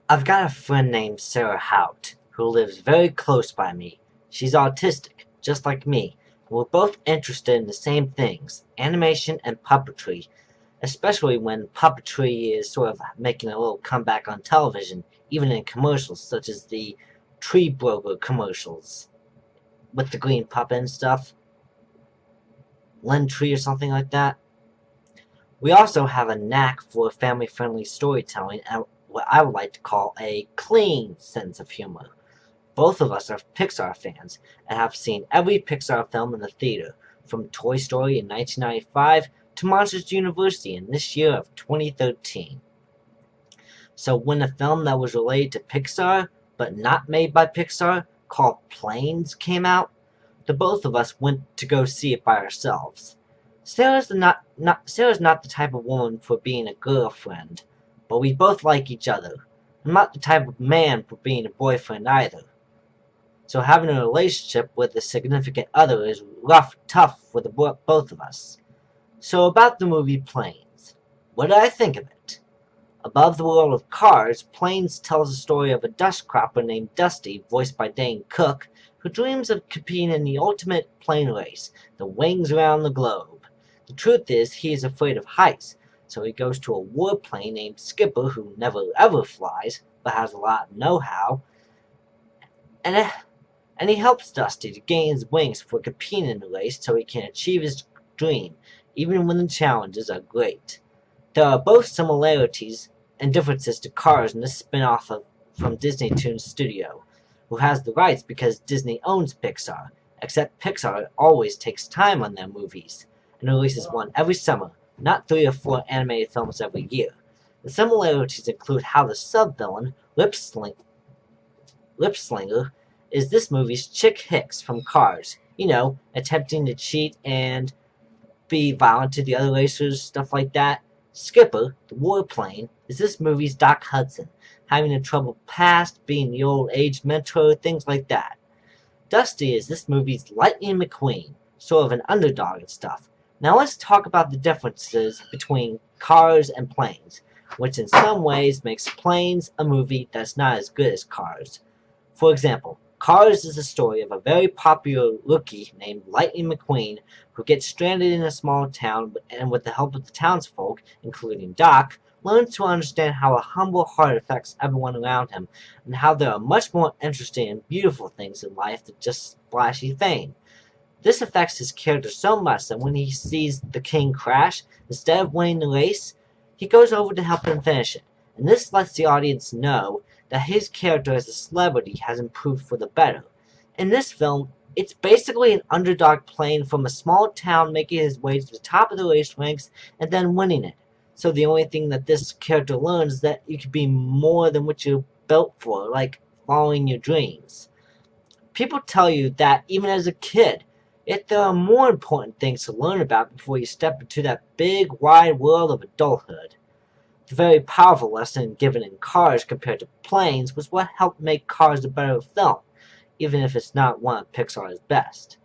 I've got a friend named Sarah Hout, who lives very close by me. She's autistic, just like me, and we're both interested in the same things, animation and puppetry, especially when puppetry is sort of making a little comeback on television, even in commercials, such as the Tree Broker commercials, with the green puppet and stuff, Len Tree or something like that. We also have a knack for family-friendly storytelling and what I would like to call a clean sense of humor. Both of us are Pixar fans and have seen every Pixar film in the theater, from Toy Story in 1995 to Monsters University in this year of 2013. So when a film that was related to Pixar, but not made by Pixar, called Planes came out, the both of us went to go see it by ourselves. Sarah's not the type of woman for being a girlfriend, but we both like each other. I'm not the type of man for being a boyfriend either. So having a relationship with a significant other is tough for the both of us. So about the movie Planes. What did I think of it? Above the world of Cars, Planes tells the story of a dust cropper named Dusty, voiced by Dane Cook, who dreams of competing in the ultimate plane race, the wings around the globe. The truth is, he is afraid of heights, so he goes to a warplane named Skipper, who never ever flies, but has a lot of know-how, and he helps Dusty to gain his wings for competing in the race so he can achieve his dream, even when the challenges are great. There are both similarities and differences to Cars in this spin-off from Disney Toon Studio, who has the rights because Disney owns Pixar, except Pixar always takes time on their movies, and releases one every summer, not 3 or 4 animated films every year. The similarities include how the sub-villain, Lip-Slinger, is this movie's Chick Hicks from Cars. You know, attempting to cheat and be violent to the other racers, stuff like that. Skipper, the warplane, is this movie's Doc Hudson, having a troubled past, being the old age mentor, things like that. Dusty is this movie's Lightning McQueen, sort of an underdog and stuff. Now let's talk about the differences between Cars and Planes, which in some ways makes Planes a movie that's not as good as Cars. For example, Cars is the story of a very popular rookie named Lightning McQueen who gets stranded in a small town and with the help of the townsfolk, including Doc, learns to understand how a humble heart affects everyone around him and how there are much more interesting and beautiful things in life than just splashy fame. This affects his character so much that when he sees the king crash, instead of winning the race, he goes over to help him finish it, and this lets the audience know that his character as a celebrity has improved for the better. In this film, it's basically an underdog playing from a small town making his way to the top of the race ranks and then winning it. So the only thing that this character learns is that you can be more than what you're built for, like following your dreams. People tell you that even as a kid, yet there are more important things to learn about before you step into that big, wide world of adulthood. The very powerful lesson given in Cars compared to Planes was what helped make Cars a better film, even if it's not one of Pixar's best.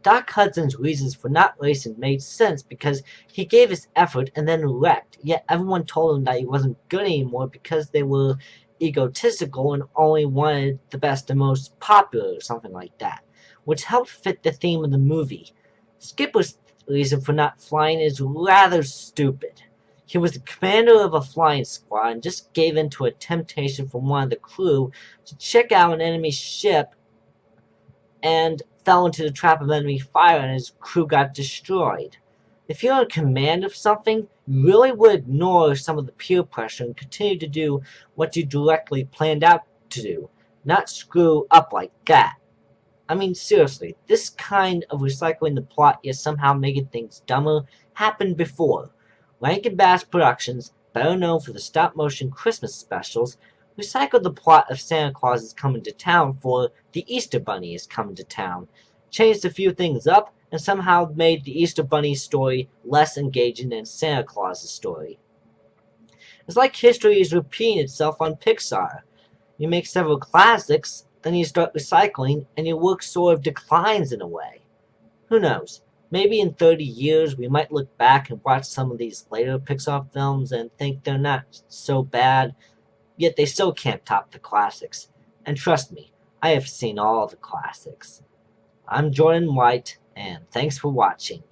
Doc Hudson's reasons for not racing made sense because he gave his effort and then wrecked, yet everyone told him that he wasn't good anymore because they were egotistical and only wanted the best and most popular or something like that, which helped fit the theme of the movie. Skipper's reason for not flying is rather stupid. He was the commander of a flying squad and just gave in to a temptation from one of the crew to check out an enemy ship and fell into the trap of enemy fire and his crew got destroyed. If you're in command of something, you really would ignore some of the peer pressure and continue to do what you directly planned out to do, not screw up like that. I mean, seriously, this kind of recycling the plot yet somehow making things dumber happened before. Rankin Bass Productions, better known for the stop-motion Christmas specials, recycled the plot of Santa Claus is Coming to Town for The Easter Bunny is Coming to Town, changed a few things up, and somehow made the Easter Bunny story less engaging than Santa Claus's story. It's like history is repeating itself on Pixar. You make several classics, then you start recycling, and your work sort of declines in a way. Who knows? Maybe in 30 years we might look back and watch some of these later Pixar films and think they're not so bad, yet they still can't top the classics. And trust me, I have seen all the classics. I'm Jordan White, and thanks for watching.